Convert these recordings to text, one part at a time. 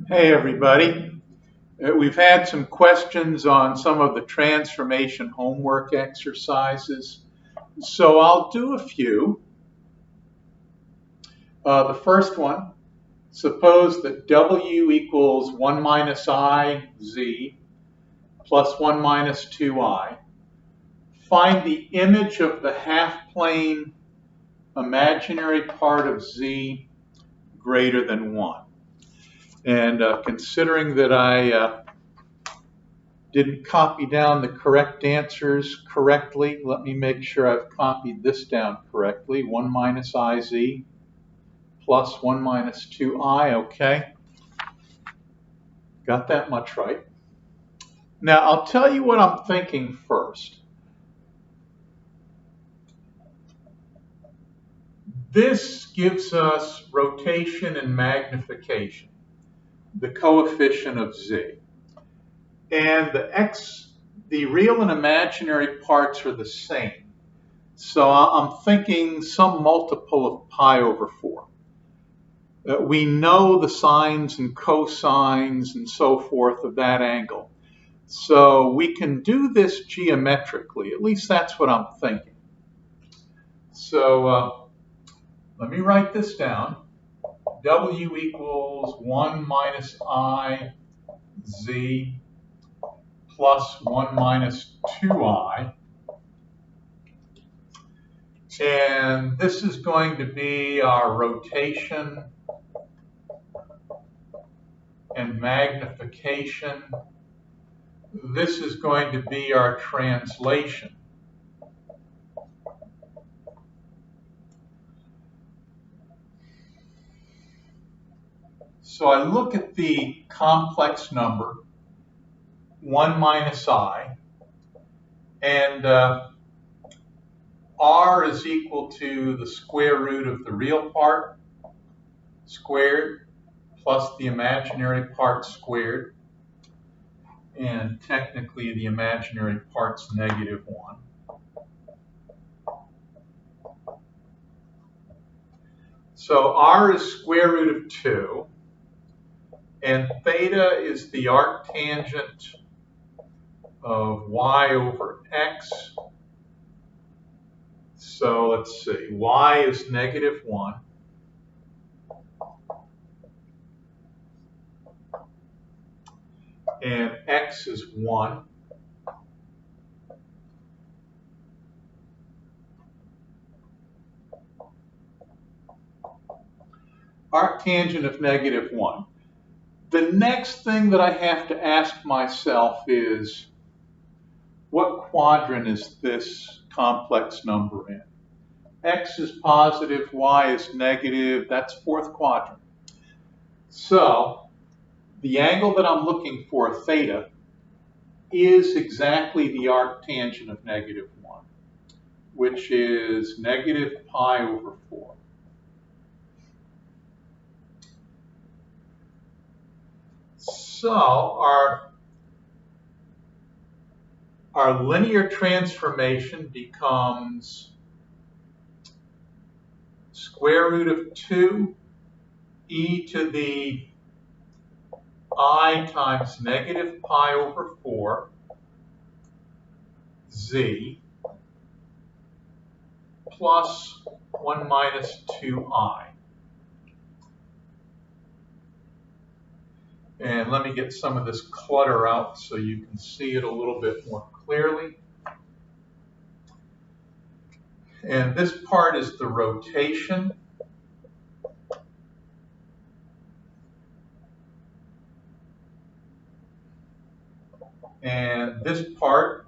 Hey everybody. We've had some questions on some of the transformation homework exercises, so I'll do a few. The first one, suppose that W equals 1 minus I Z plus 1 minus 2I. Find the image of the half-plane imaginary part of Z greater than 1. And considering that I didn't copy down the correct answers correctly, let me make sure I've copied this down correctly. 1 minus IZ plus 1 minus 2I, okay. Got that much right. Now I'll tell you what I'm thinking first. This gives us rotation and magnification, the coefficient of Z. And the real and imaginary parts are the same. So I'm thinking some multiple of pi over 4. We know the sines and cosines and so forth of that angle. So we can do this geometrically. At least that's what I'm thinking. So let me write this down. W equals 1 minus I Z plus 1 minus 2I. And this is going to be our rotation and magnification. This is going to be our translation. So I look at the complex number, 1 minus I, and R is equal to the square root of the real part squared plus the imaginary part squared. And technically the imaginary part's negative 1. So R is square root of 2, and theta is the arctangent of y over x. So let's see, y is negative 1. And x is 1. Arctangent of negative 1. The next thing that I have to ask myself is, what quadrant is this complex number in? X is positive, y is negative, that's fourth quadrant. So the angle that I'm looking for, theta, is exactly the arctangent of negative 1, which is negative pi over 4. So our linear transformation becomes square root of 2 e to the I times negative pi over 4 z plus 1 minus 2I. And let me get some of this clutter out so you can see it a little bit more clearly. And this part is the rotation. And this part,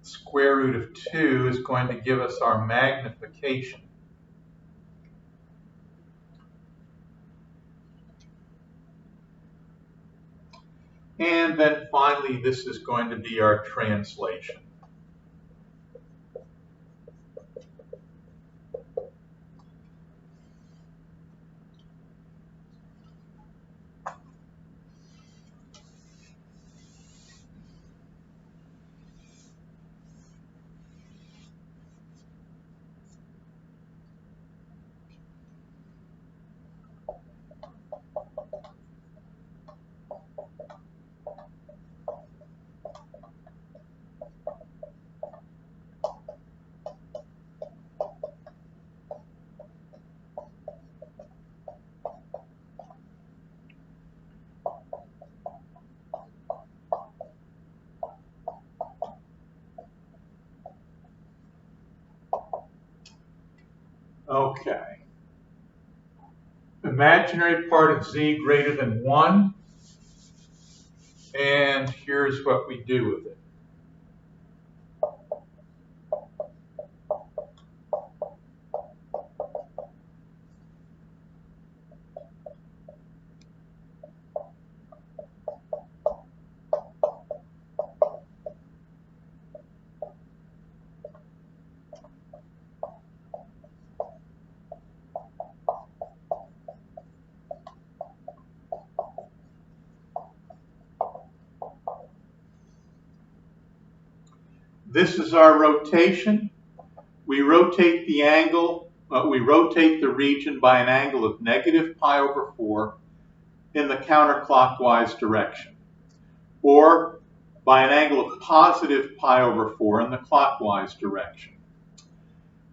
square root of 2, is going to give us our magnification. And then finally, this is going to be our translation. Okay. Imaginary part of z greater than 1. And here's what we do with it. This is our rotation. We rotate the angle, we rotate the region by an angle of negative pi over 4 in the counterclockwise direction, or by an angle of positive pi over 4 in the clockwise direction.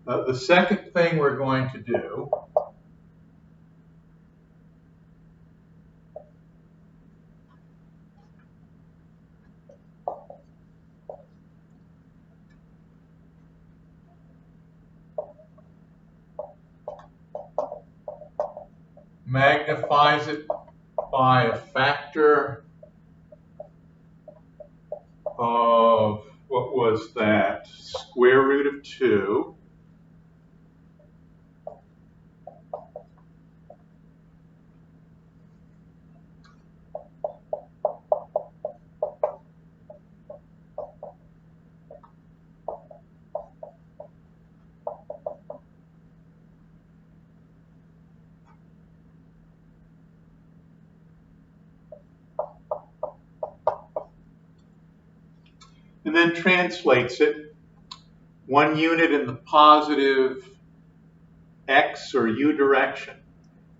The second thing we're going to do magnifies it by a factor of, what was that, square root of 2. And then translates it 1 unit in the positive x or u direction,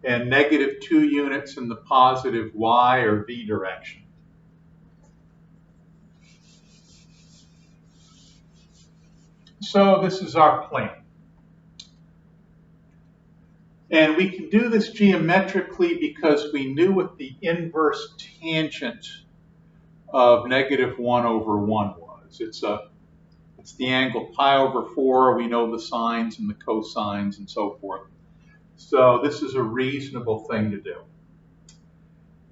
and negative 2 units in the positive y or v direction. So this is our plane. And we can do this geometrically because we knew what the inverse tangent of negative 1 over 1 was. It's the angle pi over 4. We know the sines and the cosines and so forth. So this is a reasonable thing to do.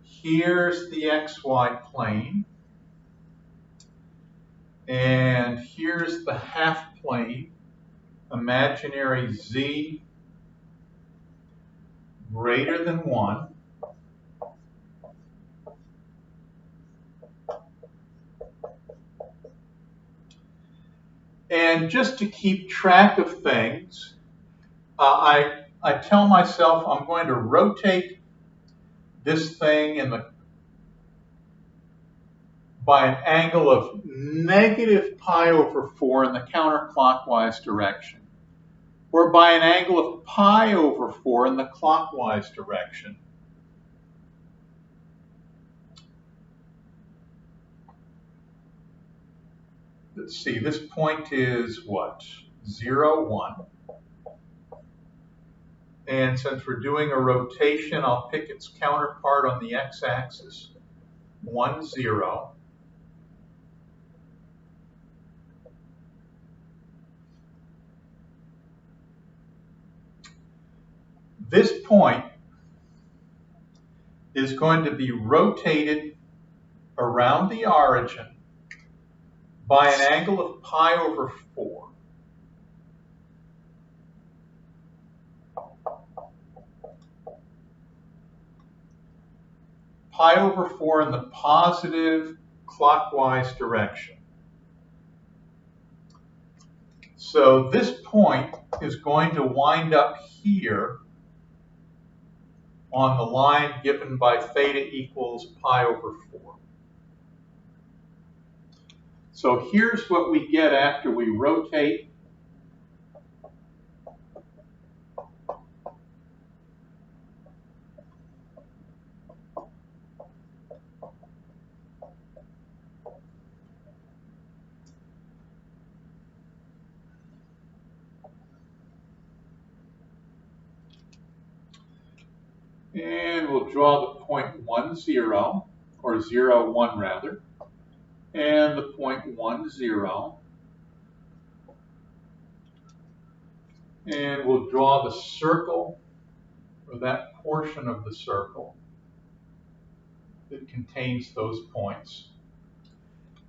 Here's the xy plane. And here's the half plane, imaginary z greater than 1. And just to keep track of things, I tell myself I'm going to rotate this thing by an angle of negative pi over 4 in the counterclockwise direction, or by an angle of pi over 4 in the clockwise direction. Let's see, this point is what? 0, 1. And since we're doing a rotation, I'll pick its counterpart on the x-axis, 1, 0. This point is going to be rotated around the origin by an angle of pi over 4. Pi over 4 in the positive clockwise direction. So this point is going to wind up here on the line given by theta equals pi over 4. So here's what we get after we rotate. And we'll draw the point 1, 0, or 0, 1 rather, and the point 1, 0. And we'll draw the circle, or that portion of the circle that contains those points.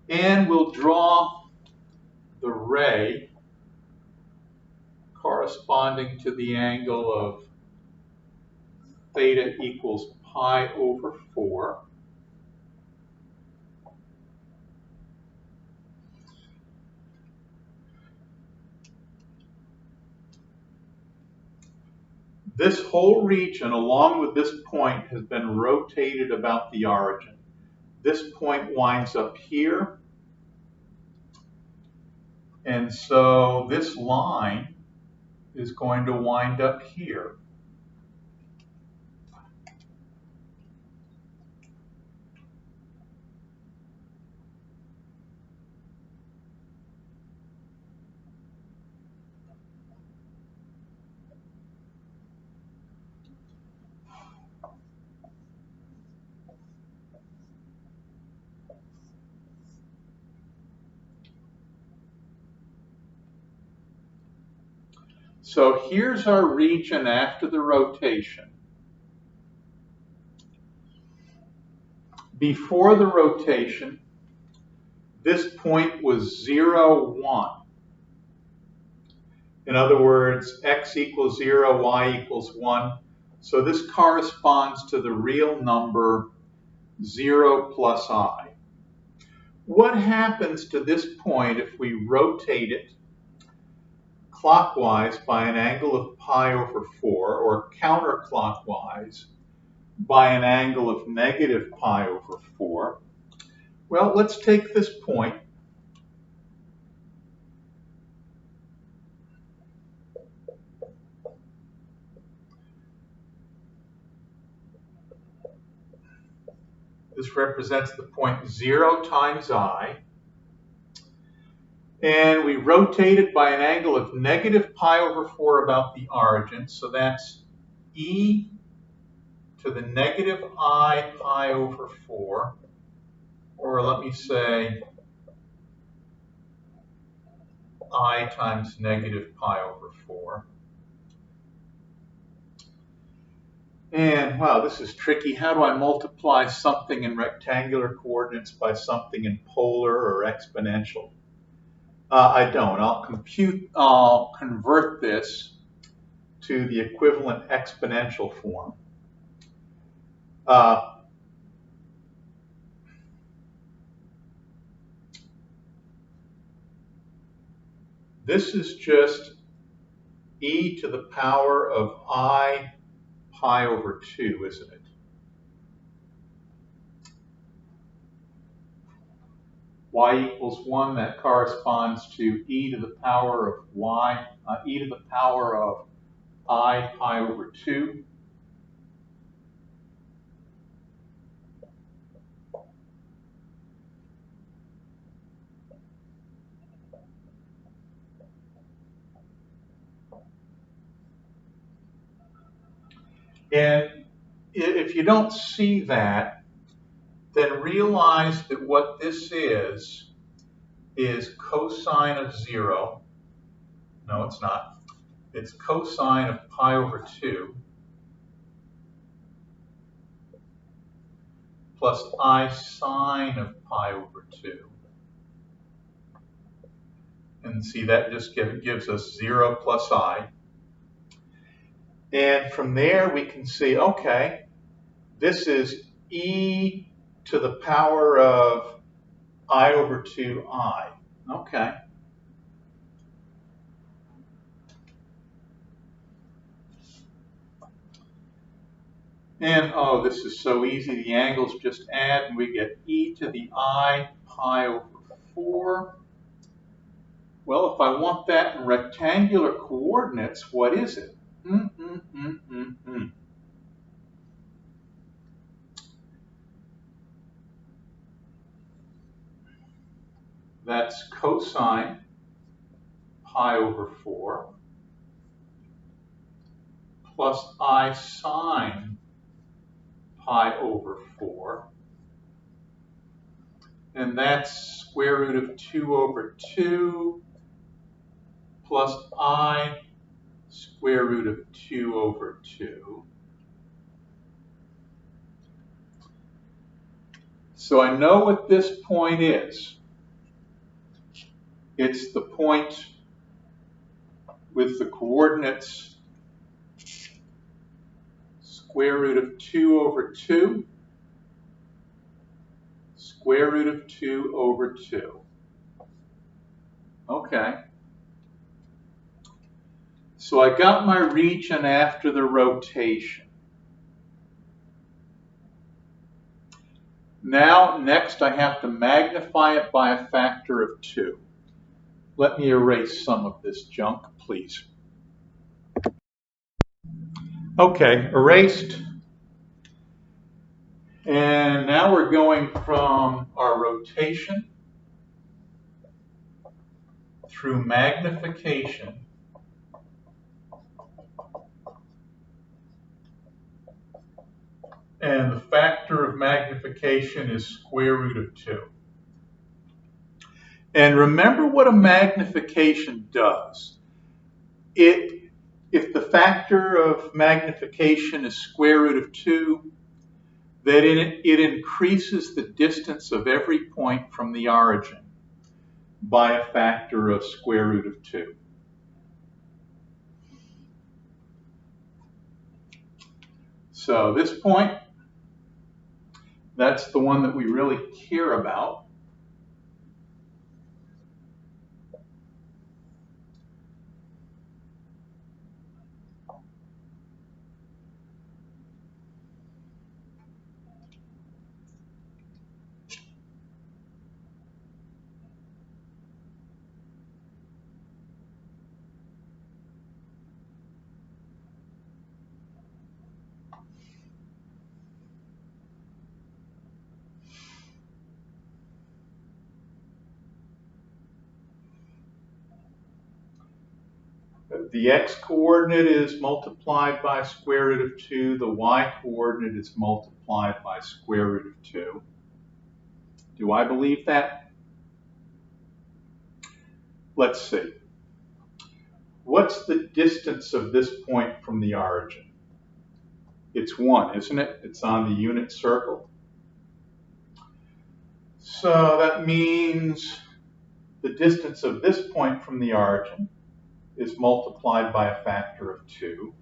And we'll draw the ray corresponding to the angle of theta equals pi over 4. This whole region, along with this point, has been rotated about the origin. This point winds up here, and so this line is going to wind up here. So here's our region after the rotation. Before the rotation, this point was 0, 1. In other words, x equals 0, y equals 1. So this corresponds to the real number 0 plus I. What happens to this point if we rotate it clockwise by an angle of pi over 4, or counterclockwise by an angle of negative pi over 4? Well, let's take this point. This represents the point 0 times I. And we rotate it by an angle of negative pi over 4 about the origin. So that's e to the negative I pi over 4. Or let me say I times negative pi over 4. And wow, this is tricky. How do I multiply something in rectangular coordinates by something in polar or exponential? I don't. I'll convert this to the equivalent exponential form. This is just e to the power of I pi over 2, isn't it? Y equals 1, that corresponds to e to the power of e to the power of I pi over 2. And if you don't see that, then realize that what this is cosine of 0. No, it's not. It's cosine of pi over 2 plus I sine of pi over 2. And see, that just gives us 0 plus I. And from there, we can see, okay, this is e to the power of I over 2I. Okay. And oh, this is so easy. The angles just add, and we get e to the I pi over 4. Well, if I want that in rectangular coordinates, what is it? That's cosine pi over 4 plus I sine pi over 4. And that's square root of 2 over 2 plus I square root of 2 over 2. So I know what this point is. It's the point with the coordinates square root of 2 over 2, square root of 2 over 2. Okay. So I got my region after the rotation. Now, next I have to magnify it by a factor of 2. Let me erase some of this junk, please. Okay, erased. And now we're going from our rotation through magnification and the factor of magnification is square root of 2. And remember what a magnification does. If the factor of magnification is square root of 2, then it increases the distance of every point from the origin by a factor of square root of 2. So this point, that's the one that we really care about. The x-coordinate is multiplied by square root of 2. The y-coordinate is multiplied by square root of 2. Do I believe that? Let's see. What's the distance of this point from the origin? It's 1, isn't it? It's on the unit circle. So that means the distance of this point from the origin is multiplied by a factor of 2.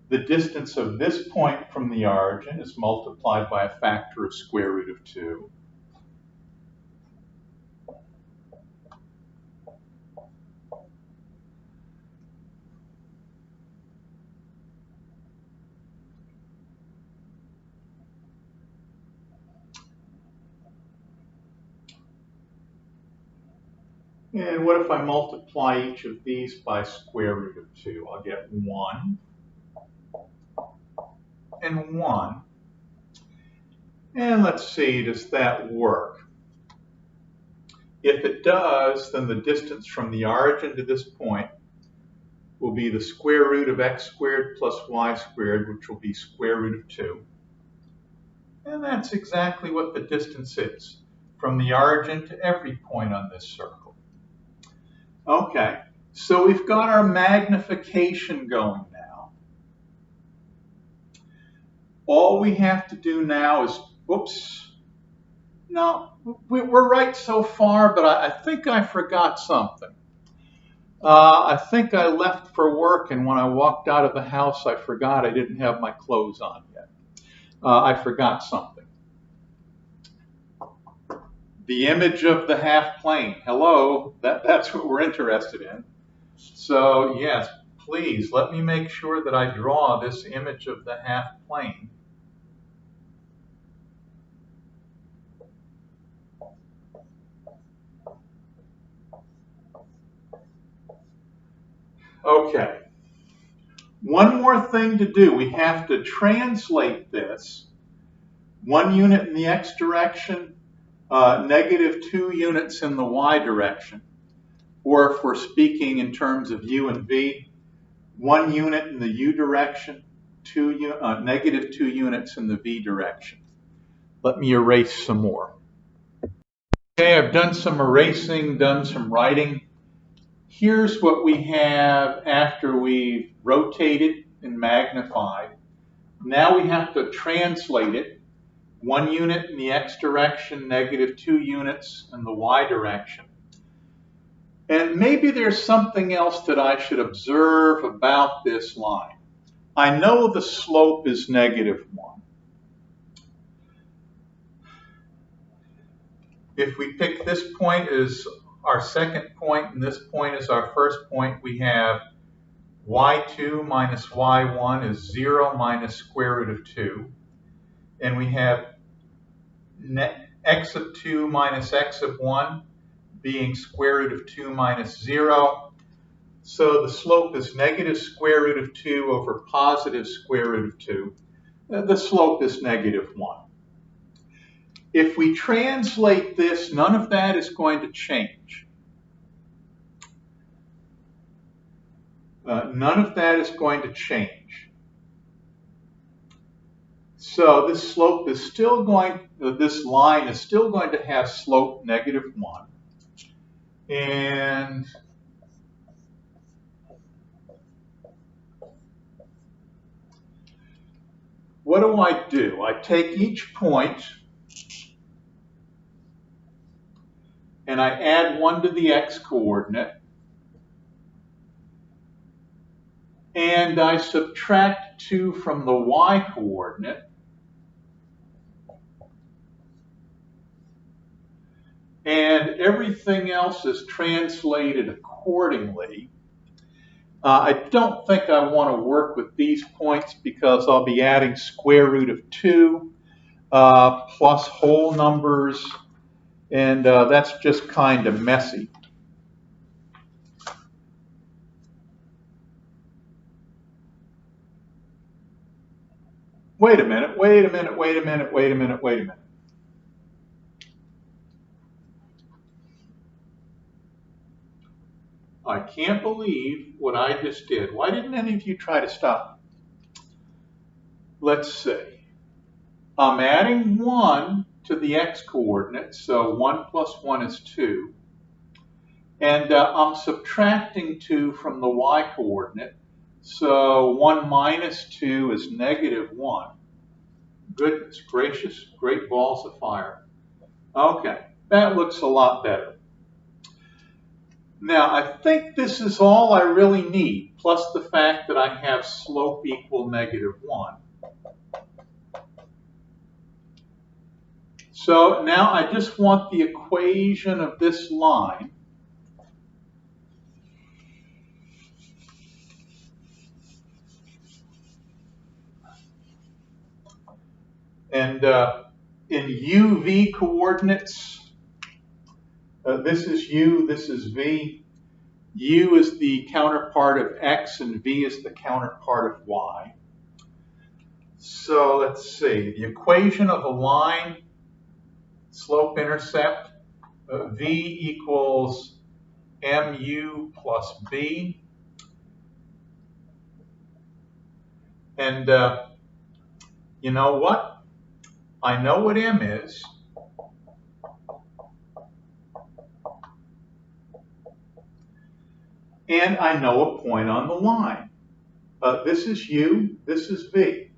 The distance of this point from the origin is multiplied by a factor of square root of 2. And what if I multiply each of these by square root of 2? I'll get 1 and 1. And let's see, does that work? If it does, then the distance from the origin to this point will be the square root of x squared plus y squared, which will be square root of 2. And that's exactly what the distance is from the origin to every point on this circle. Okay, so we've got our magnification going now. All we have to do now is, whoops, no, we're right so far, but I think I forgot something. I think I left for work, and when I walked out of the house, I forgot I didn't have my clothes on yet. I forgot something. The image of the half plane. Hello, that's what we're interested in. So yes, please let me make sure that I draw this image of the half plane. Okay. One more thing to do. We have to translate this. 1 unit in the x direction, -2 units in the y direction. Or if we're speaking in terms of u and v, 1 unit in the u direction, -2 units in the v direction. Let me erase some more. Okay, I've done some erasing, done some writing. Here's what we have after we've rotated and magnified. Now we have to translate it. 1 unit in the x direction, -2 units in the y direction. And maybe there's something else that I should observe about this line. I know the slope is -1. If we pick this point as our second point and this point as our first point, we have y2 minus y1 is 0 minus square root of 2. And we have x of 2 minus x of 1 being square root of 2 minus 0. So the slope is negative square root of 2 over positive square root of 2. The slope is -1. If we translate this, none of that is going to change. None of that is going to change. So this slope is still going, this line is still going to have slope -1. And what do? I take each point and I add 1 to the x coordinate, and I subtract 2 from the y coordinate, and everything else is translated accordingly. I don't think I want to work with these points because I'll be adding square root of 2 plus whole numbers, and that's just kind of messy. Wait a minute. I can't believe what I just did. Why didn't any of you try to stop me? Let's see. I'm adding 1 to the x coordinate, so 1 plus 1 is 2. And I'm subtracting 2 from the y coordinate, so 1 minus 2 is -1. Goodness gracious, great balls of fire. Okay, that looks a lot better. Now, I think this is all I really need, plus the fact that I have slope equal -1. So now I just want the equation of this line. And in UV coordinates, this is U, this is V. U is the counterpart of X and V is the counterpart of Y. So let's see, the equation of a line, slope intercept, V equals mu plus B. And you know what? I know what M is. And I know a point on the line. This is U, this is V.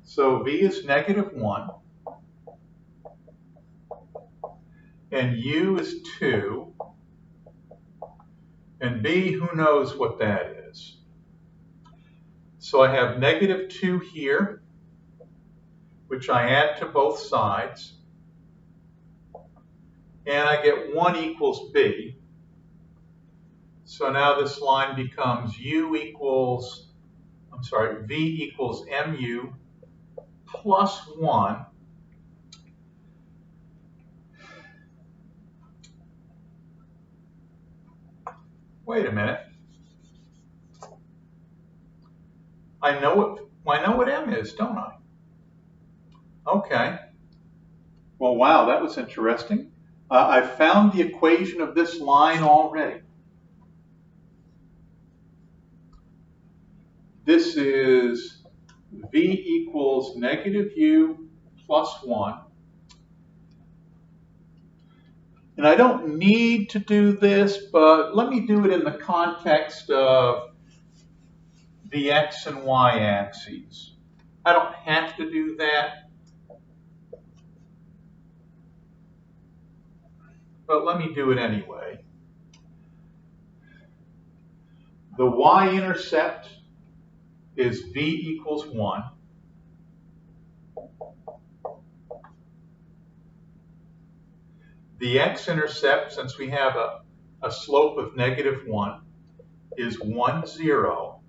So V is -1, and U is 2, and B, who knows what that is. So I have -2 here, which I add to both sides, and I get 1 equals B. So now this line becomes V equals mu plus 1 . Wait a minute. I know what M is, don't I? Okay. Well, wow, that was interesting. I found the equation of this line already. This is V equals -U plus 1 And I don't need to do this, but let me do it in the context of the x and y axes. I don't have to do that, but let me do it anyway. The y-intercept is v equals 1. The x-intercept, since we have a slope of -1, is 1, 0.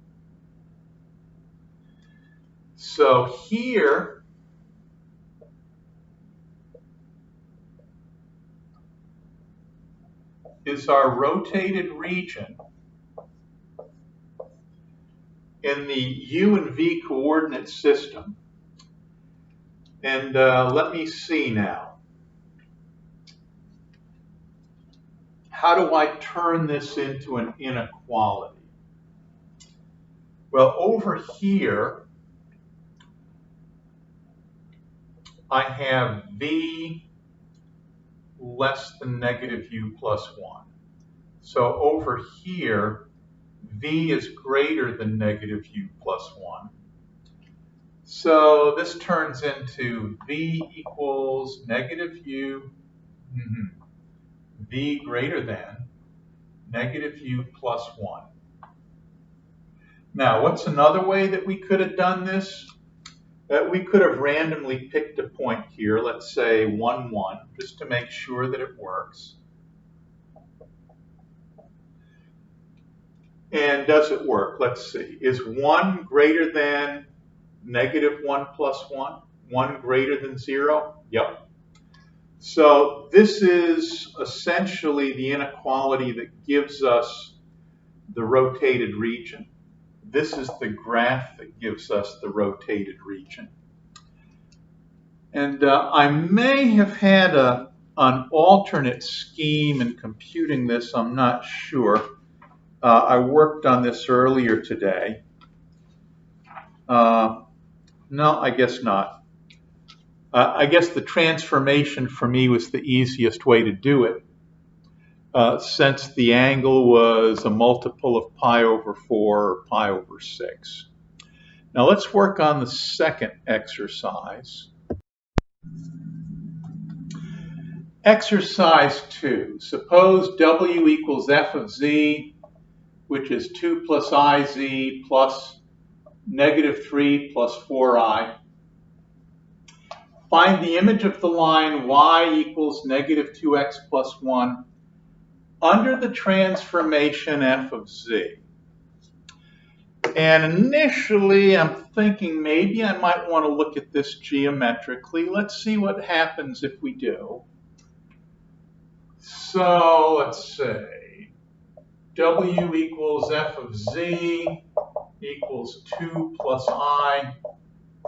So here is our rotated region in the u and v coordinate system. And let me see now. How do I turn this into an inequality? Well, over here, I have v less than -u plus 1. So over here, v is greater than -u plus 1. So this turns into v equals -u, v greater than -u plus 1. Now, what's another way that we could have done this? We could have randomly picked a point here, let's say 1, 1, just to make sure that it works. And does it work? Let's see. Is 1 greater than -1 plus 1? 1 greater than 0? Yep. So this is essentially the inequality that gives us the rotated region. This is the graph that gives us the rotated region. And I may have had an alternate scheme in computing this, I'm not sure. I worked on this earlier today. No, I guess not. I guess the transformation for me was the easiest way to do it, since the angle was a multiple of pi over 4 or pi over 6. Now let's work on the second exercise. Exercise 2. Suppose w equals f of z, which is 2 plus iz plus -3 plus 4i. Find the image of the line y equals -2x plus 1 under the transformation f of z. And initially, I'm thinking maybe I might want to look at this geometrically. Let's see what happens if we do. So let's say w equals f of z equals 2 plus I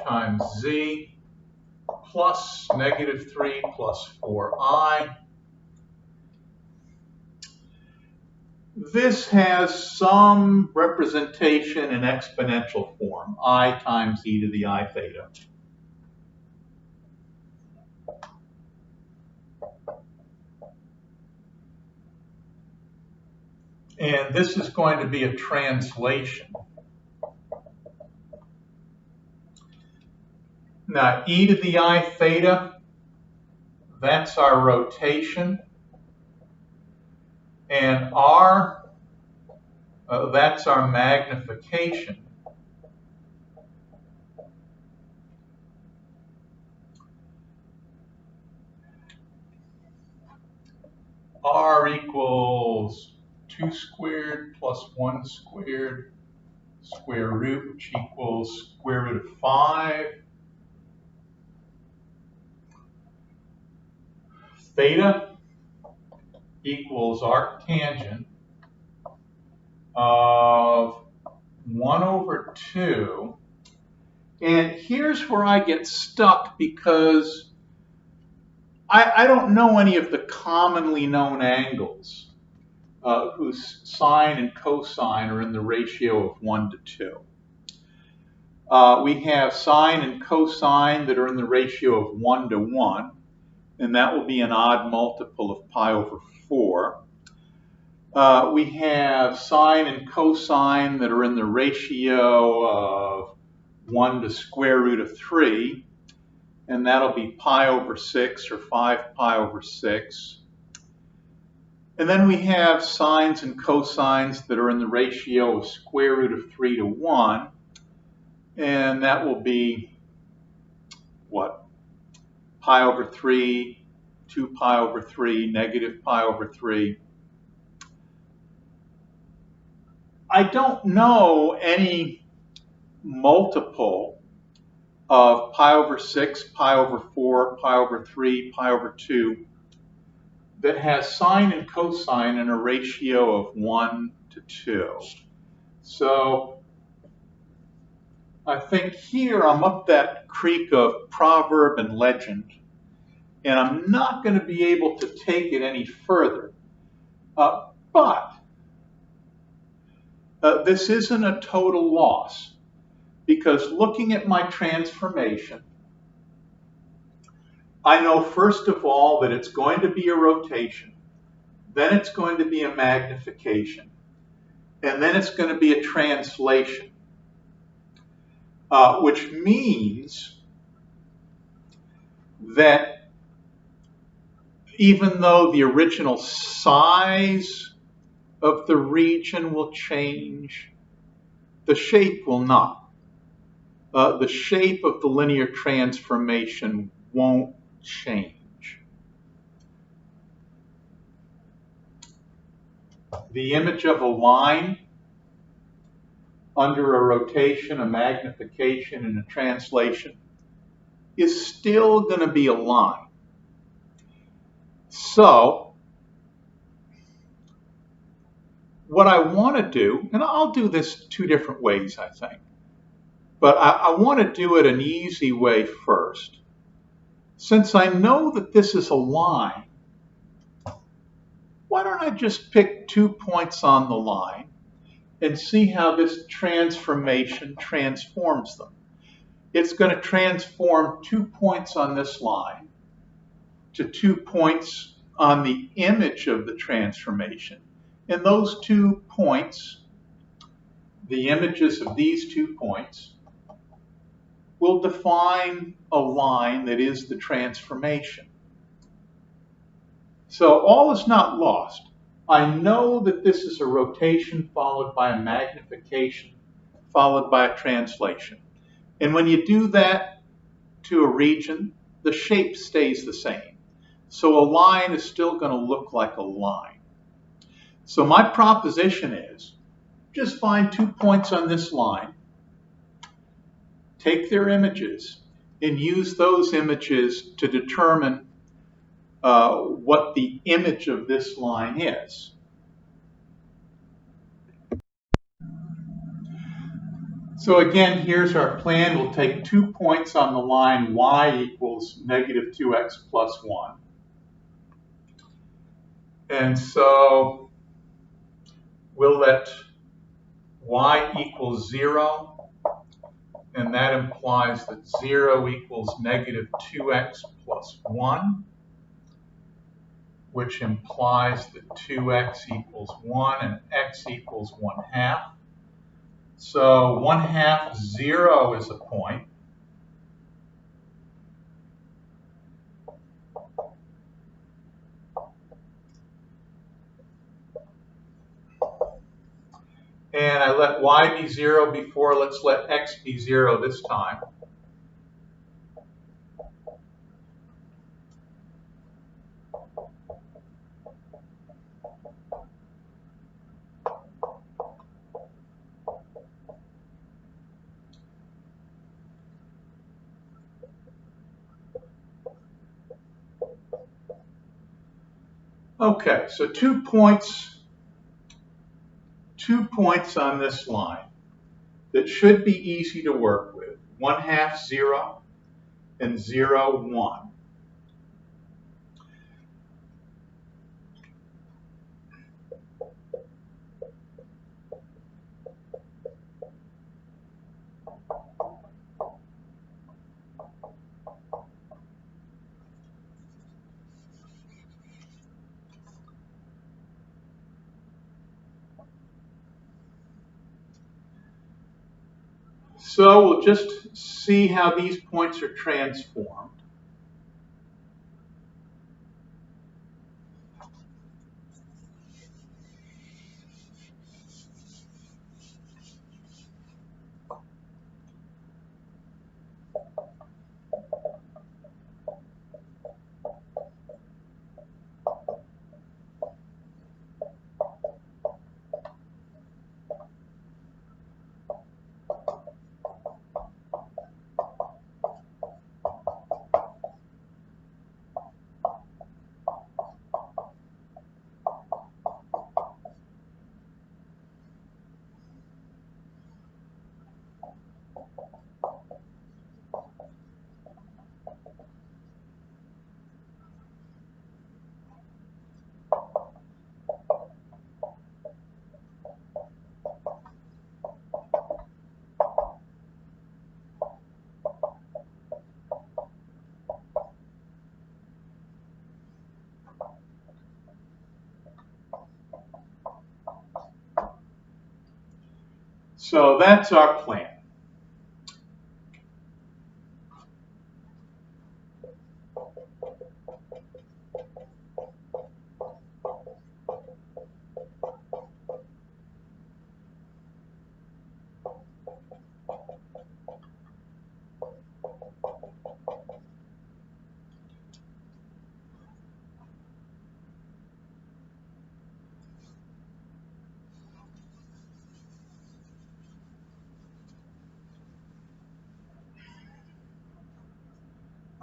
times z plus -3 plus 4i. This has some representation in exponential form, I times e to the I theta. And this is going to be a translation. Now, e to the I theta, that's our rotation. And r, that's our magnification. R equals 2 squared plus 1 squared square root, which equals square root of 5. Theta equals arctangent of 1 over 2. And here's where I get stuck because I don't know any of the commonly known angles whose sine and cosine are in the ratio of 1 to 2. We have sine and cosine that are in the ratio of 1 to 1. and that will be an odd multiple of pi over 4. We have sine and cosine that are in the ratio of 1 to square root of 3, and that'll be pi over 6 or 5 pi over 6. And then we have sines and cosines that are in the ratio of square root of 3 to 1, and that will be, what, pi over 3, 2 pi over 3, negative pi over 3. I don't know any multiple of pi over 6, pi over 4, pi over 3, pi over 2 that has sine and cosine in a ratio of 1 to 2. So I think here I'm up that creek of proverb and legend, and I'm not going to be able to take it any further. But this isn't a total loss, because looking at my transformation, I know first of all that it's going to be a rotation, then it's going to be a magnification, and then it's going to be a translation, which means that even though the original size of the region will change, the shape will not. The shape of the linear transformation won't change. The image of a line under a rotation, a magnification, and a translation is still going to be a line. So what I want to do, and I'll do this 2 different ways, I think, but I want to do it an easy way first. Since I know that this is a line, why don't I just pick 2 points on the line and see how this transformation transforms them. It's going to transform 2 points on this line to 2 points on the image of the transformation. And those 2 points, the images of these 2 points, will define a line that is the transformation. So all is not lost. I know that this is a rotation followed by a magnification followed by a translation. And when you do that to a region, the shape stays the same. So a line is still going to look like a line. So my proposition is, just find 2 points on this line, take their images, and use those images to determine what the image of this line is. So again, here's our plan. We'll take 2 points on the line y equals negative 2x plus 1. And so we'll let y equals 0, and that implies that 0 equals negative 2x plus 1, which implies that 2x equals 1 and x equals 1/2. So 1/2, 0 is a point. And I let y be 0 before, let's let x be 0 this time. Okay, so 2 points on this line that should be easy to work with. 1/2, 0, and 0, 1. So we'll just see how these points are transformed. So that's our plan.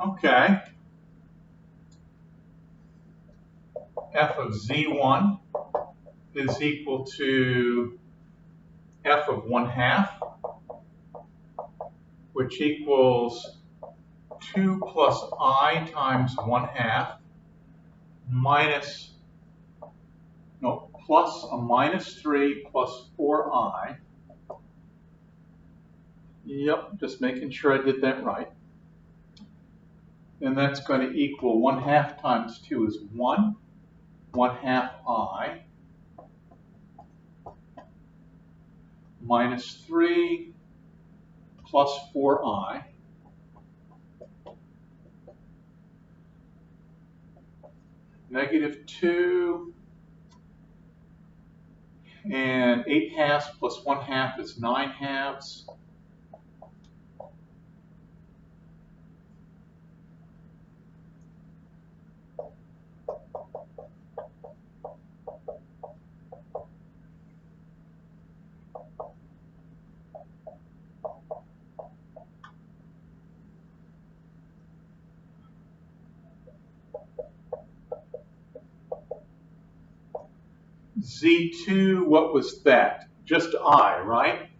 Okay. F of Z1 is equal to F of 1/2, which equals 2 plus I times 1/2 minus, no, plus a minus 3 plus 4I. Yep, just making sure I did that right. And that's going to equal 1/2 times 2 is 1, 1/2 I minus 3 plus 4I. Negative 2 and 8/2 plus 1/2 is 9/2. Z2, what was that? Just I, right?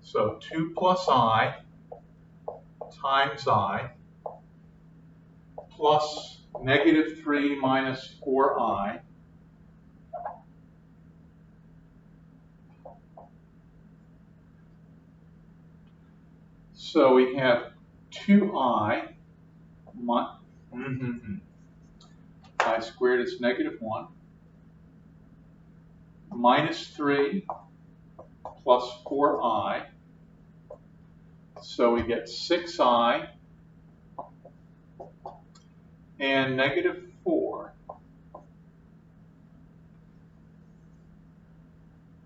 So 2 plus I times I plus negative 3 minus 4I. So we have 2I, I squared is negative 1, minus 3 plus 4I. So we get 6I and negative 4.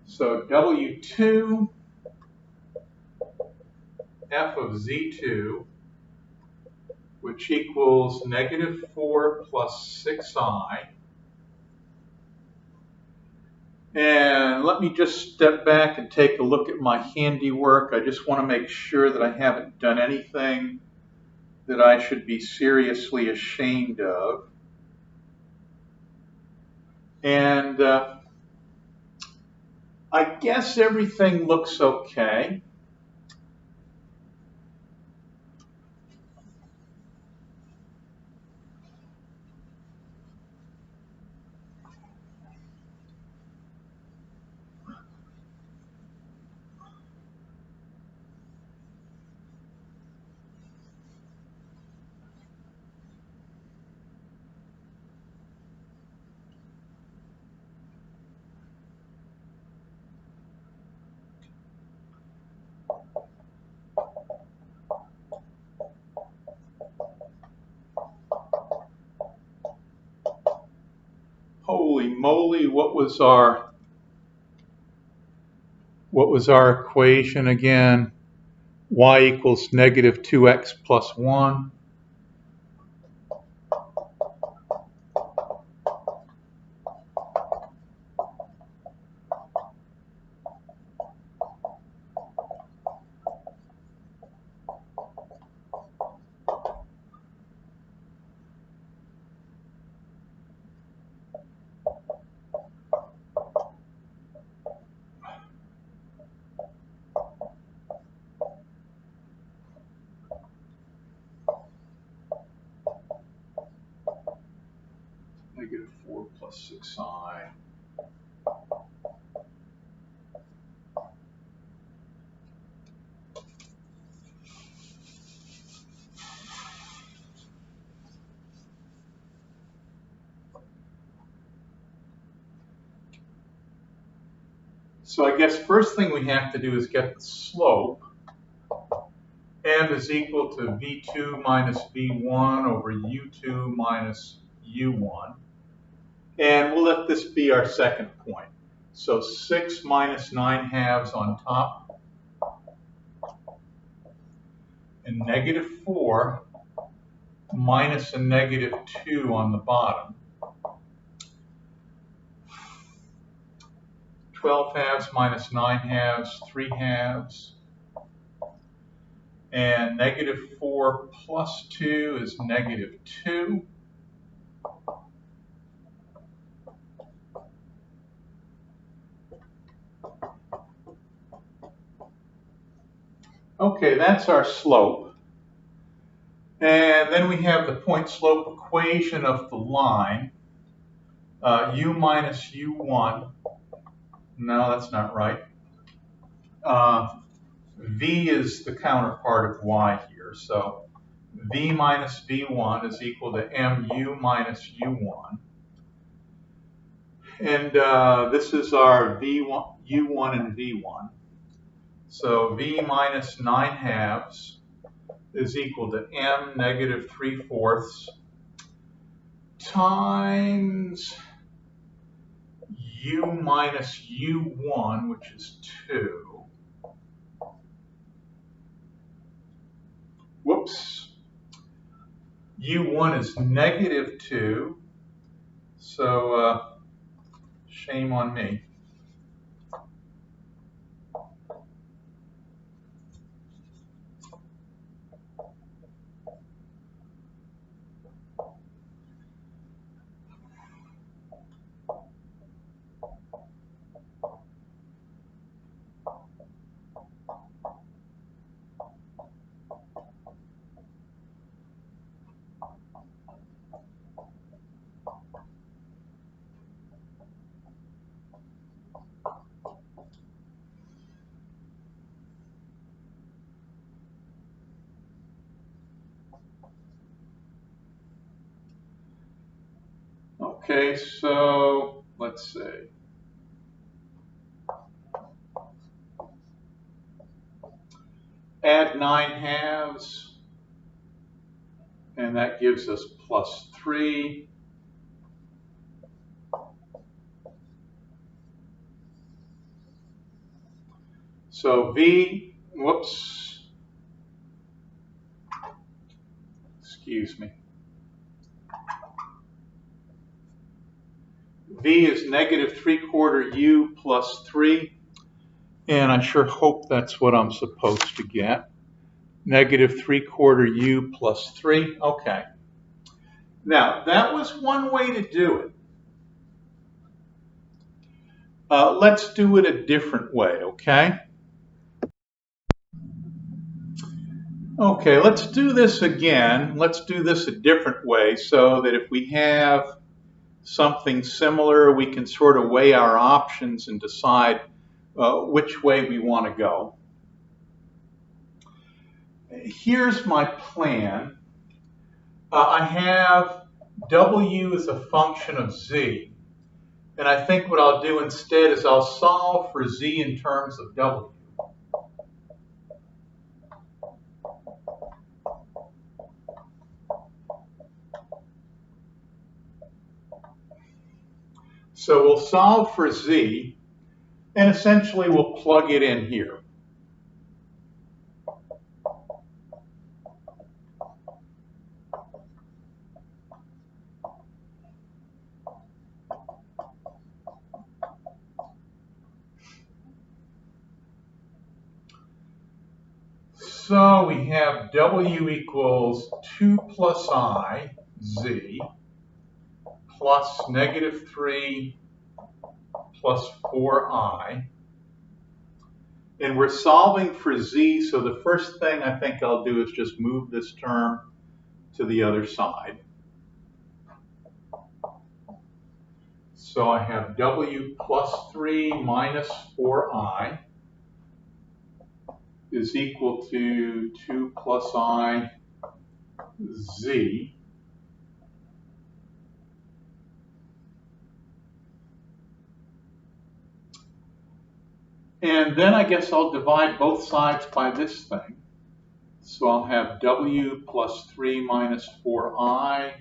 So W2, F of Z2, which equals negative 4 plus 6I. And let me just step back and take a look at my handiwork. I just want to make sure that I haven't done anything that I should be seriously ashamed of. And I guess everything looks okay. Holy moly, what was our equation again? Y equals negative 2x plus 1. Negative 4 plus 6i. So I guess first thing we have to do is get the slope. M is equal to V2 minus V1 over U2 minus U1. And we'll let this be our second point. So 6 minus 9 halves on top, and negative 4 minus a negative 2 on the bottom. 12 halves minus 9 halves, 3 halves. And negative 4 plus 2 is negative 2. Okay, that's our slope. And then we have the point-slope equation of the line. U minus U1. No, that's not right. V is the counterpart of Y here. So V minus V1 is equal to MU minus U1. And this is our V1, U1 and V1. So V minus 9 halves is equal to M negative 3/4 times U minus U1, which is 2. Whoops. U1 is negative 2. So shame on me. Okay, so let's see. Add 9 halves, and that gives us plus 3. So V, whoops, excuse me. V is negative 3/4 U plus 3. And I sure hope that's what I'm supposed to get. Negative 3/4 U plus 3. Okay. Now, that was one way to do it. Let's do it a different way, okay? Okay, let's do this again. Let's do this a different way so that if we have something similar, we can sort of weigh our options and decide which way we want to go. Here's my plan. I have W as a function of Z. And I think what I'll do instead is I'll solve for Z in terms of W. So we'll solve for z, and essentially we'll plug it in here. So we have w equals 2 plus I z plus negative 3 plus 4I. And we're solving for z, so the first thing I think I'll do is just move this term to the other side. So I have w plus 3 minus 4I is equal to 2 plus I z. And then I guess I'll divide both sides by this thing. So I'll have w plus 3 minus 4I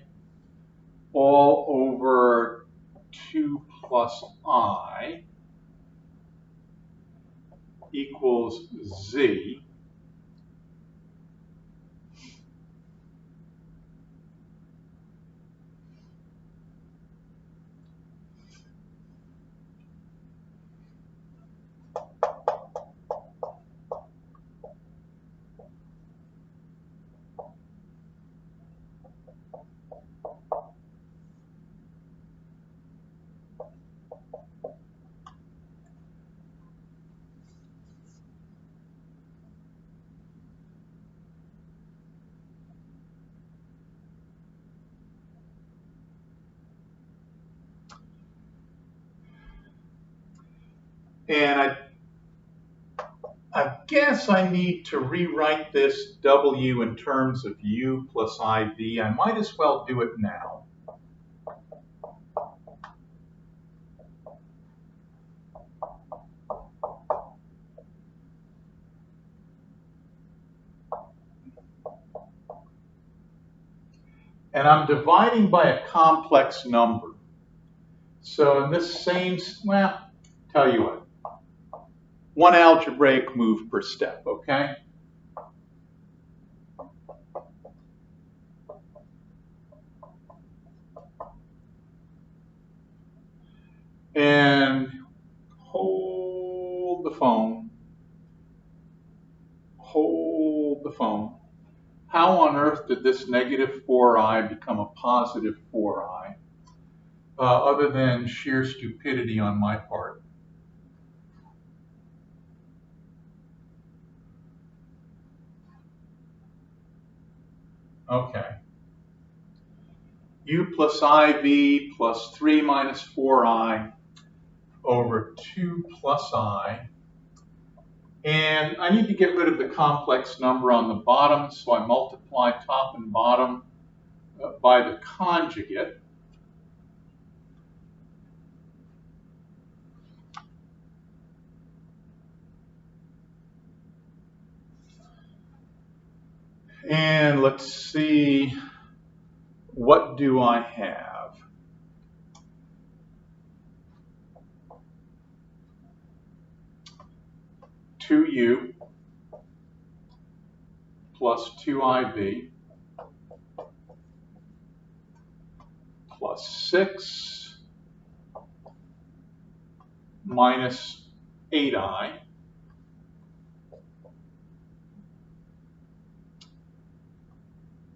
all over 2 plus I equals z. And I guess I need to rewrite this w in terms of u plus iv. I might as well do it now. And I'm dividing by a complex number. So in this same, well, tell you what, one algebraic move per step, okay? And hold the phone. Hold the phone. How on earth did this negative 4i become a positive 4i? Other than sheer stupidity on my part. Okay. U plus IV plus 3 minus 4i over 2 plus I. And I need to get rid of the complex number on the bottom, so I multiply top and bottom by the conjugate. And let's see, what do I have? Two U plus 2IB plus 6 minus 8I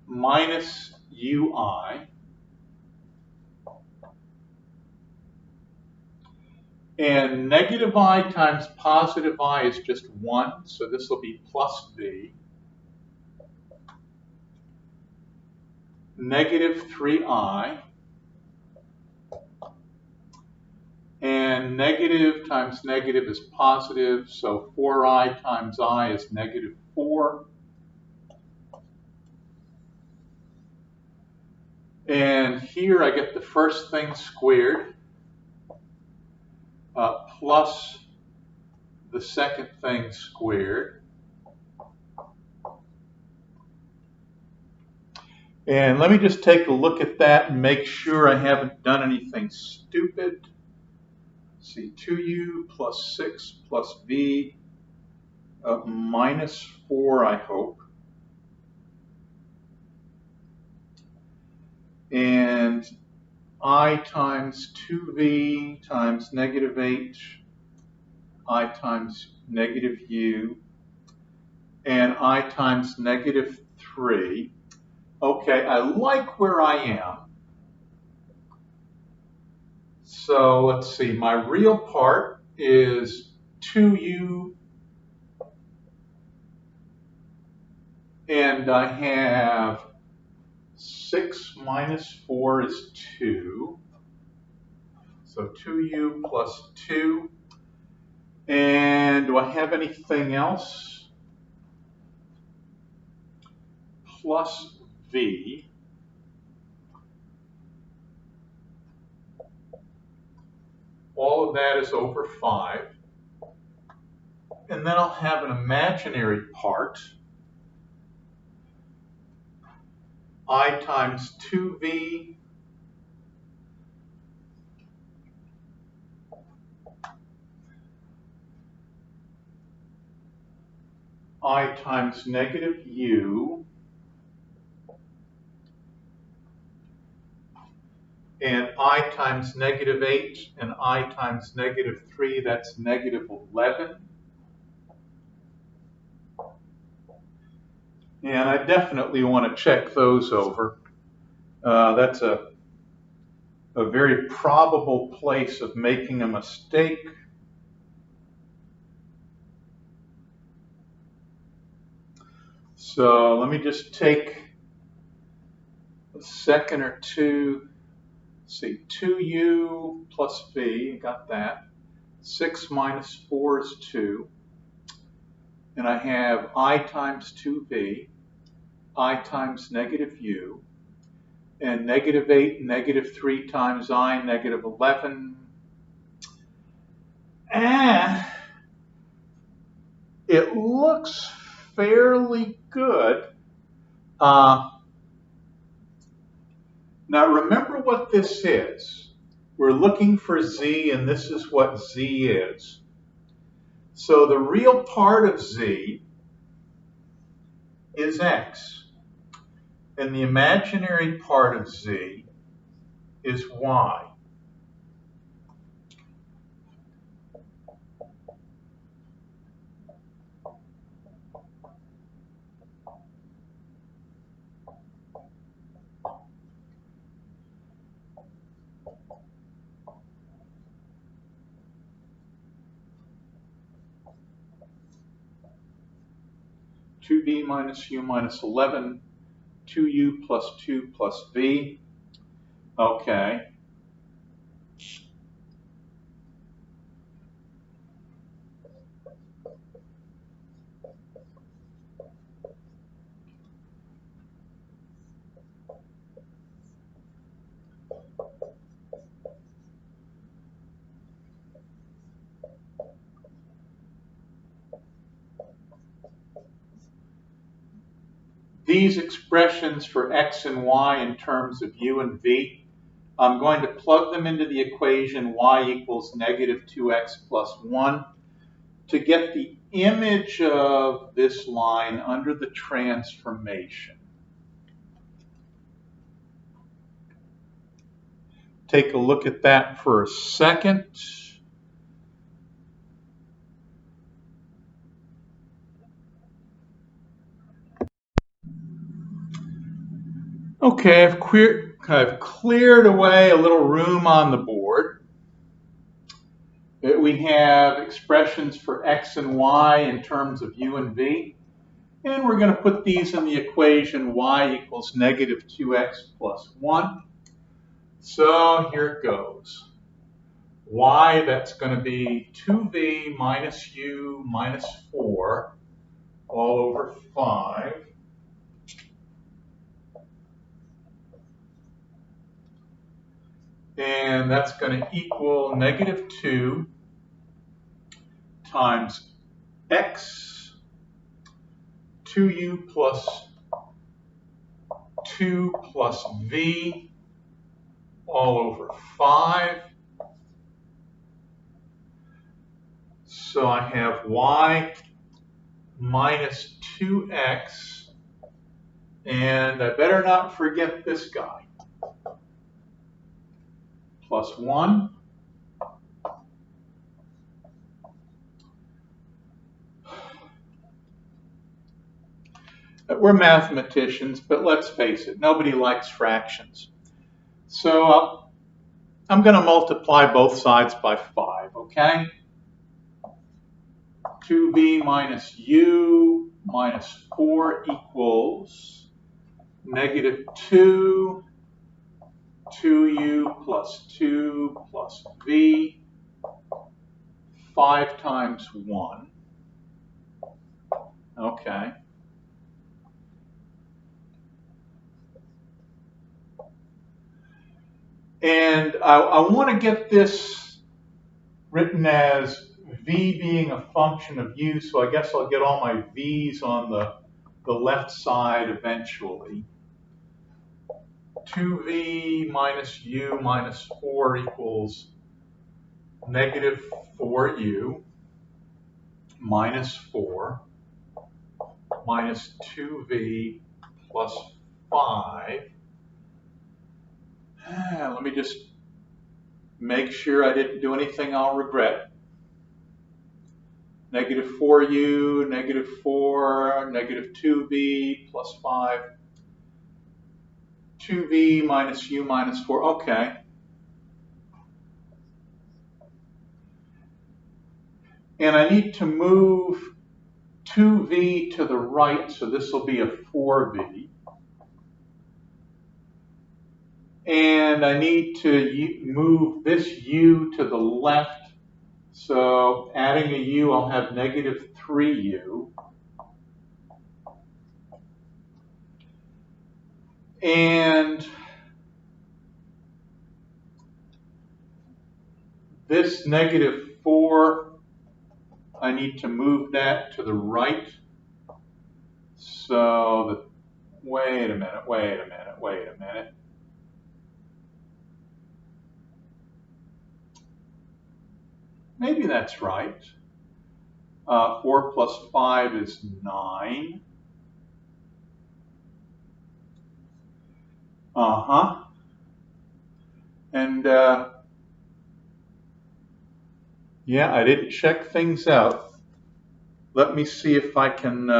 minus UI. And negative I times positive I is just 1, so this will be plus B. Negative 3I. And negative times negative is positive, so 4I times I is negative 4. And here I get the first thing squared plus the second thing squared. And let me just take a look at that and make sure I haven't done anything stupid. see, 2u plus 6 plus v minus 4, I hope. And I times 2v times negative h, I times negative u, and I times negative 3. Okay, I like where I am. So let's see, my real part is 2u, and I have 6 minus 4 is 2. So 2u plus 2. And do I have anything else? Plus v. All of that is over 5. And then I'll have an imaginary part. I times 2v I times negative u, and I times negative 8, and I times negative 3, that's negative 11. And I definitely want to check those over. That's a very probable place of making a mistake. So let me just take a second or two. Let's see, 2u plus v, got that. 6 minus 4 is 2. And I have I times 2v, I times negative u, and negative 8, negative 3 times I, negative 11. And it looks fairly good. Now remember what this is. We're looking for z, and this is what z is. So the real part of z is x, and the imaginary part of z is y. Two v minus u minus 11, 2u plus 2 plus v. Okay. These expressions for x and y in terms of u and v, I'm going to plug them into the equation y equals negative 2x plus 1 to get the image of this line under the transformation. Take a look at that for a second. Okay, I've cleared away a little room on the board. We have expressions for x and y in terms of u and v. And we're going to put these in the equation y equals negative 2x plus 1. So here it goes. Y, that's going to be 2v minus u minus 4 all over 5. And that's going to equal negative 2 times x, 2u plus 2 plus v all over 5. So I have y minus 2x, and I better not forget this guy, plus 1. We're mathematicians, but let's face it, nobody likes fractions. So I'm going to multiply both sides by 5, okay? 2v minus u minus 4 equals negative 2, 2u plus 2 plus v, 5 times 1. Okay. And I want to get this written as v being a function of u, so I guess I'll get all my v's on the left side eventually. 2v minus u minus 4 equals negative 4u minus 4 minus 2v plus 5. Let me just make sure I didn't do anything I'll regret. Negative 4u, negative 4, negative 2v plus 5. 2v minus u minus 4. Okay. And I need to move 2v to the right, so this will be a 4v. And I need to move this u to the left, so adding a u, I'll have negative 3u. And this negative 4, I need to move that to the right. So, wait a minute. Maybe that's right. 4 plus 5 is 9. And yeah, I didn't check things out. Let me see if I can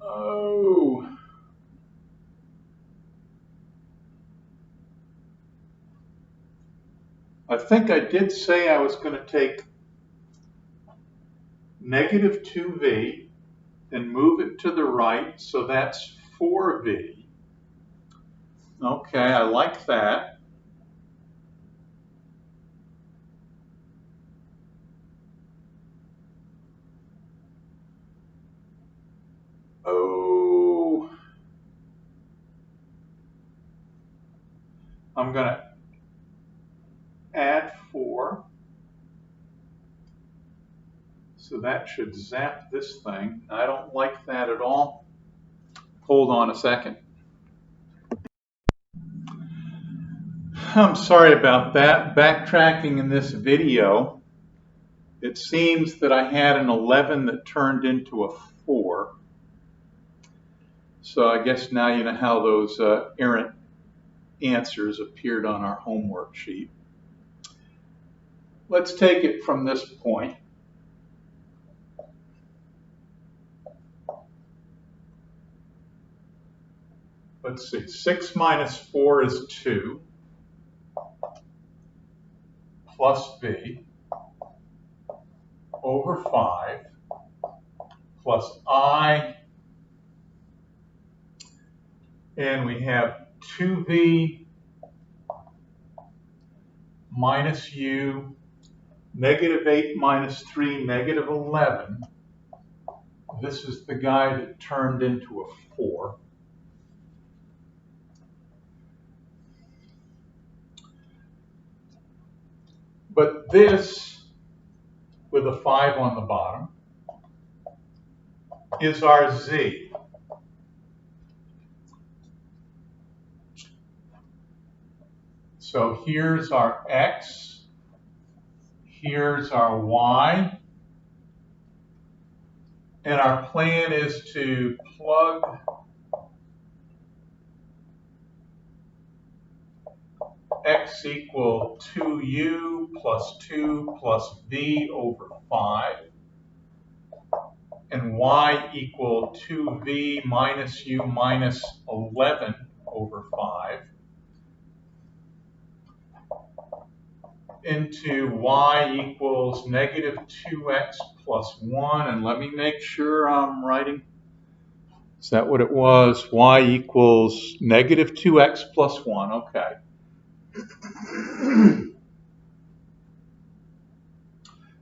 oh. I think I did say I was going to take negative 2v and move it to the right, so that's 4v. Okay, I like that. Oh, I'm going to add 4. So that should zap this thing. I don't like that at all. Hold on a second. I'm sorry about that. Backtracking in this video, it seems that I had an 11 that turned into a 4. So I guess now you know how those errant answers appeared on our homework sheet. Let's take it from this point. Let's see, 6 minus 4 is 2, plus v, over 5, plus I, and we have 2v minus u, negative 8 minus 3, negative 11. This is the guy that turned into a 4. But this, with a 5 on the bottom, is our z. So here's our x, here's our y, and our plan is to plug x equal 2u plus 2 plus v over 5, and y equal 2v minus u minus 11 over 5, into y equals negative 2x plus 1, and let me make sure I'm writing. Is that what it was? Y equals negative 2x plus 1, okay.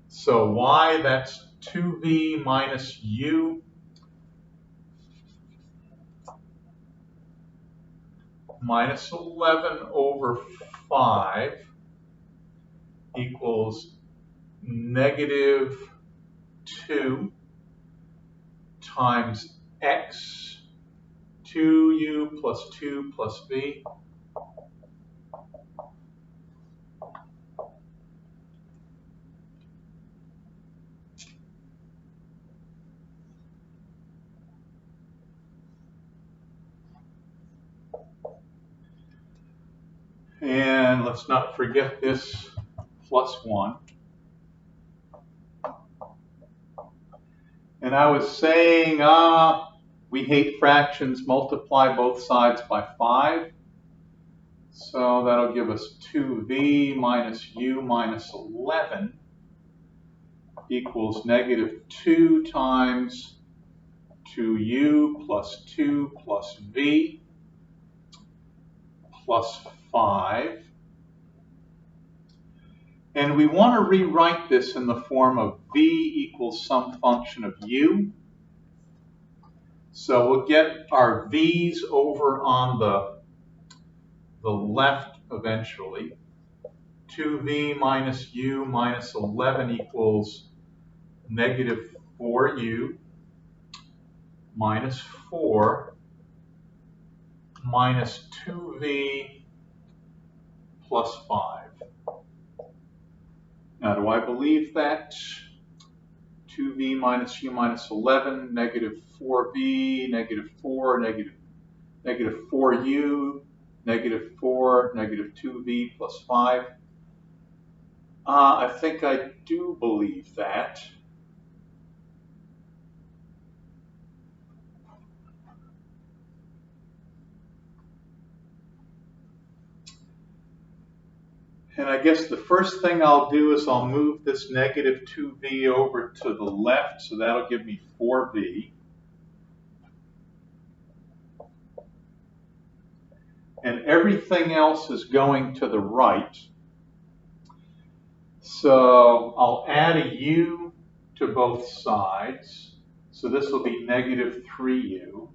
So y, that's 2v minus u minus 11 over 5 equals negative 2 times x, 2u plus 2 plus v. And let's not forget this plus 1. And I was saying, we hate fractions, multiply both sides by 5. So that'll give us 2v minus u minus 11 equals negative 2 times 2u plus 2 plus v plus 5. And we want to rewrite this in the form of v equals some function of u. So we'll get our v's over on the left eventually. 2v minus u minus 11 equals negative 4u minus 4 minus 2v plus 5. Now, do I believe that? 2v minus u minus 11, negative 4v, negative 4, negative 4u, negative 4, negative 2v plus 5. I think I do believe that. And I guess the first thing I'll do is I'll move this negative 2v over to the left, so that'll give me 4v. And everything else is going to the right. So I'll add a u to both sides. So this will be negative 3u.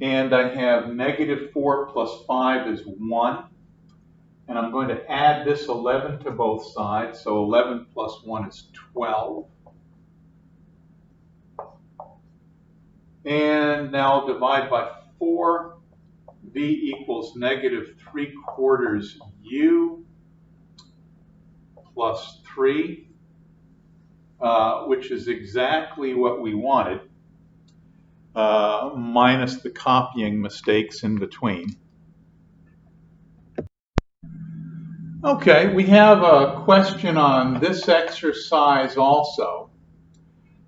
And I have negative 4 plus 5 is 1. And I'm going to add this 11 to both sides. So 11 plus 1 is 12. And now I'll divide by 4. V equals negative 3/4 u plus 3, which is exactly what we wanted, minus the copying mistakes in between. Okay, we have a question on this exercise also.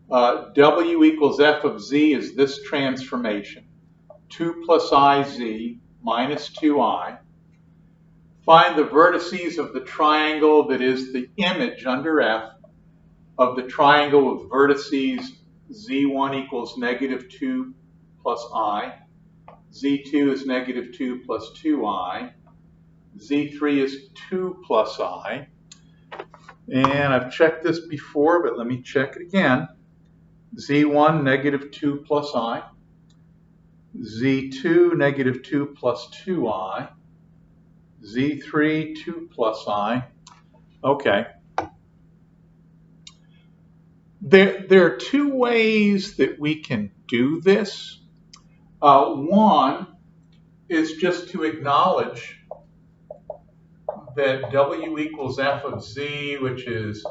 W equals f of z is this transformation, 2 plus iz minus 2i. Find the vertices of the triangle that is the image under f of the triangle with vertices z1 equals negative 2 plus I, z2 is negative 2 plus 2i, z3 is 2 plus I. And I've checked this before, but let me check it again. z1 negative 2 plus I, z2 negative 2 plus 2i, z3 2 plus I. Okay. There are two ways that we can do this. One is just to acknowledge that W equals f of z, which is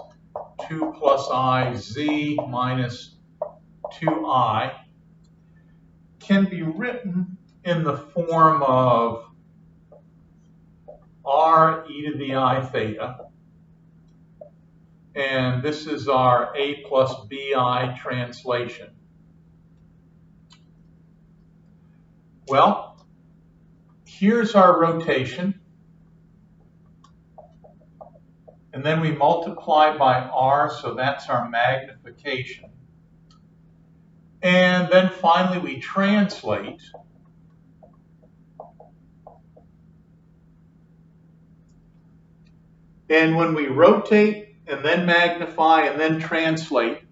2 plus I z minus 2I, can be written in the form of r e to the I theta, and this is our a plus bi translation. Well, here's our rotation, and then we multiply by r, so that's our magnification. And then finally we translate. And when we rotate and then magnify and then translate,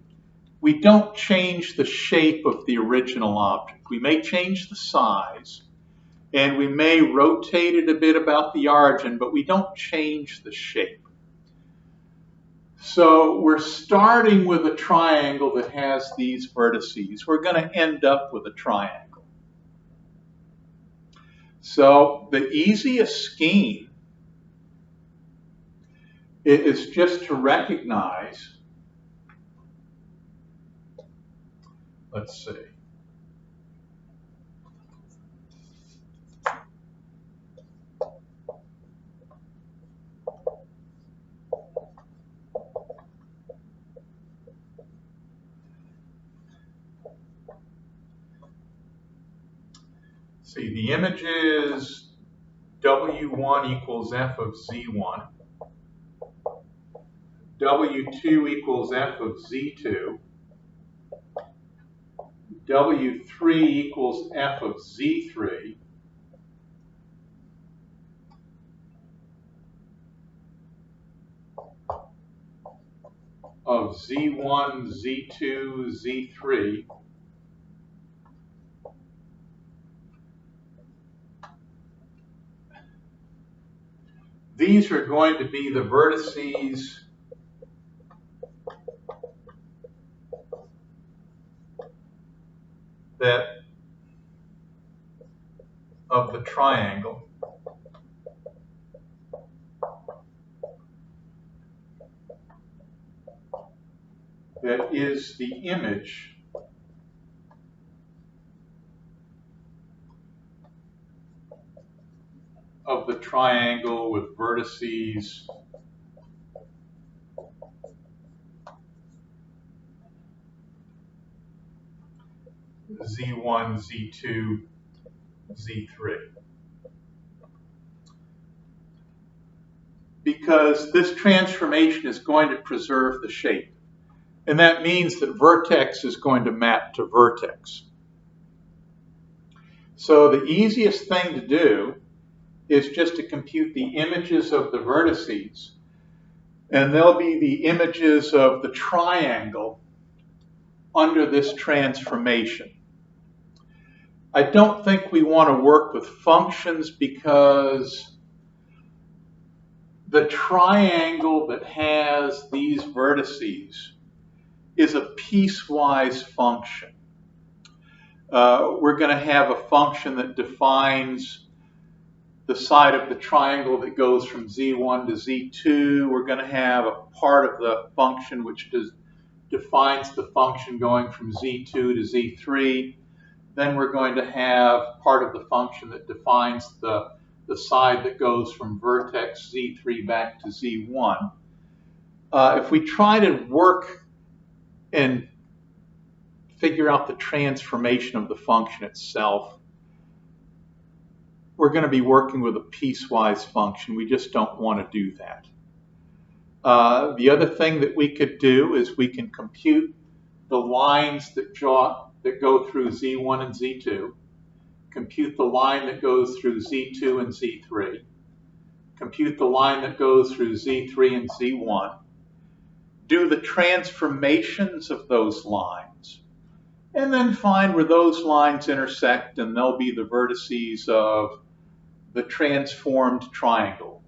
we don't change the shape of the original object. We may change the size, and we may rotate it a bit about the origin, but we don't change the shape. So we're starting with a triangle that has these vertices. We're going to end up with a triangle. So the easiest scheme is just to recognize, let's see. See, the image is W1 equals f of Z1. W2 equals f of Z2. W3 equals f of Z3. Of Z1, Z2, Z3. These are going to be the vertices that of the triangle that is the image of the triangle with vertices Z1, Z2, Z3. Because this transformation is going to preserve the shape. And that means that vertex is going to map to vertex. So the easiest thing to do is just to compute the images of the vertices, and they'll be the images of the triangle under this transformation. I don't think we want to work with functions because the triangle that has these vertices is a piecewise function. We're going to have a function that defines the side of the triangle that goes from Z1 to Z2. We're going to have a part of the function which defines the function going from Z2 to Z3. Then we're going to have part of the function that defines the side that goes from vertex Z3 back to Z1. If we try to work and figure out the transformation of the function itself, we're going to be working with a piecewise function. We just don't want to do that. The other thing that we could do is we can compute the lines that go through Z1 and Z2, compute the line that goes through Z2 and Z3, compute the line that goes through Z3 and Z1, do the transformations of those lines, and then find where those lines intersect, and they'll be the vertices of the transformed triangle,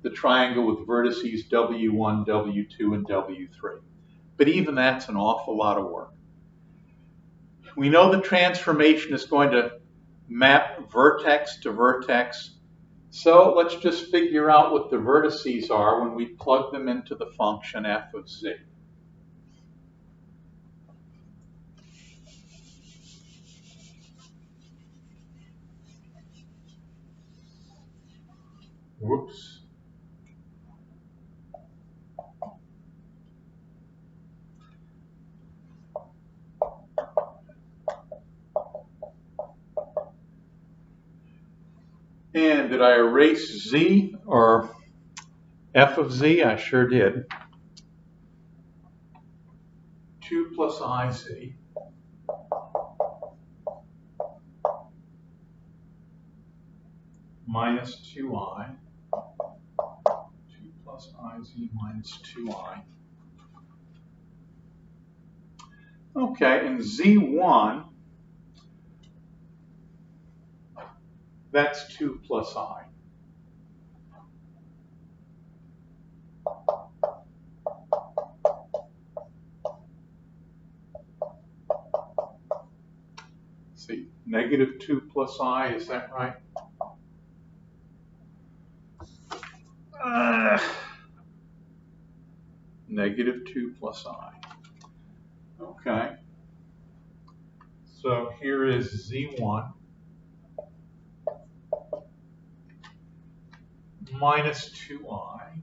the triangle with vertices W1, W2, and W3. But even that's an awful lot of work. We know the transformation is going to map vertex to vertex. So let's just figure out what the vertices are when we plug them into the function f of z. Whoops. And did I erase z or f of z? I sure did. 2 plus iz minus 2i. 2 plus iz minus 2i. Okay, and z1, that's 2 plus I. See, negative 2 plus I, is that right? Negative 2 plus I. Okay. So here is z1 minus 2i.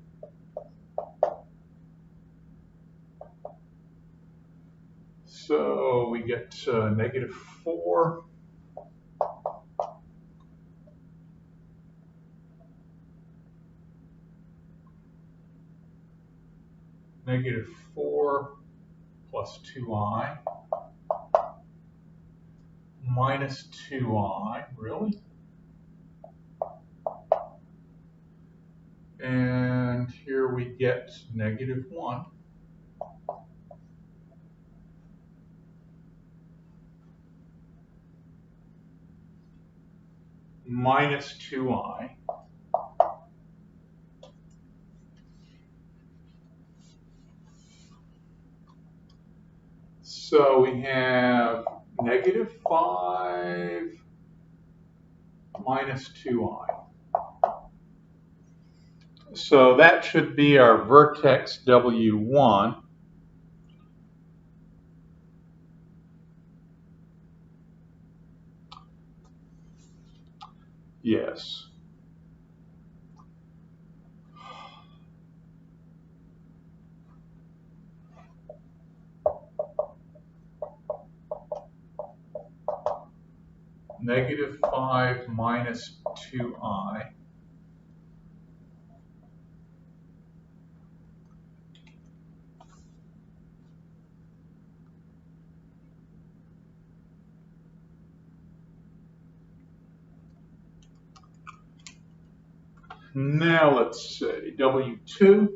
So we get negative 4 negative 4 plus 2i minus 2i, really? And here we get negative 1 minus 2i. So we have negative 5 minus 2i. So that should be our vertex W1. Yes. Negative 5 minus 2i. Now let's see, W2.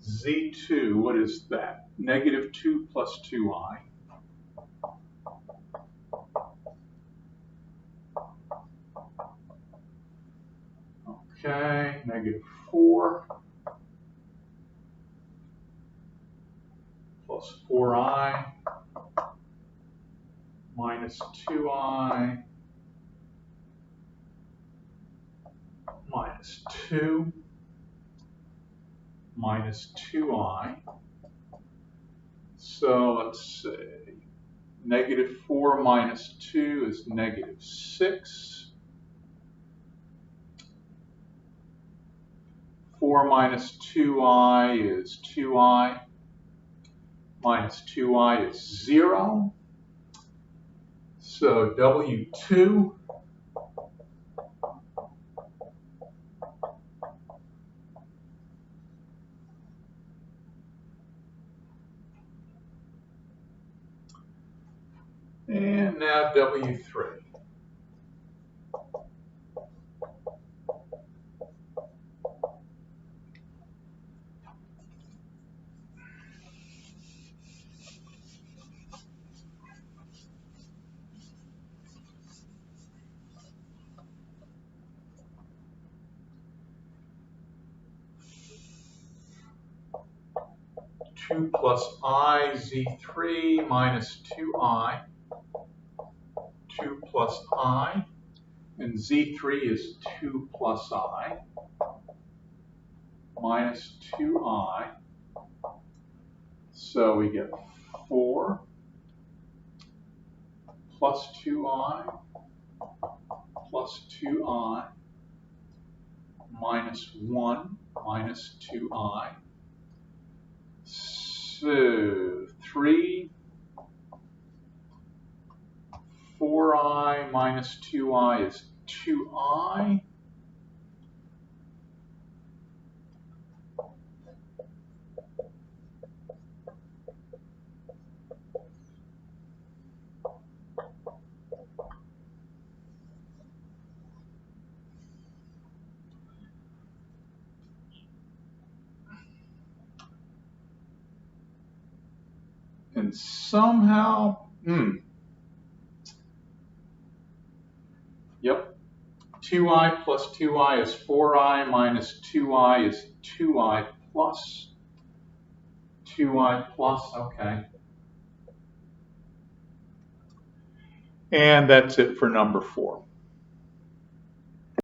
Z2, what is that? Negative 2 plus 2i. Okay, negative 4 plus 4i minus 2i minus 2 minus 2i. So let's see. Negative 4 minus 2 is negative 6. 4 minus 2i is 2i. Minus 2i is 0. So W2 and now W3. 2 plus I z3 minus 2I, 2 plus I, and z3 is 2 plus I, minus 2I. So we get 4 plus 2I plus 2I minus 1 minus 2I. So 3, 4I minus 2I is 2I. And somehow, yep, 2I plus 2I is 4I minus 2I is 2I plus 2I plus, okay. And that's it for number 4.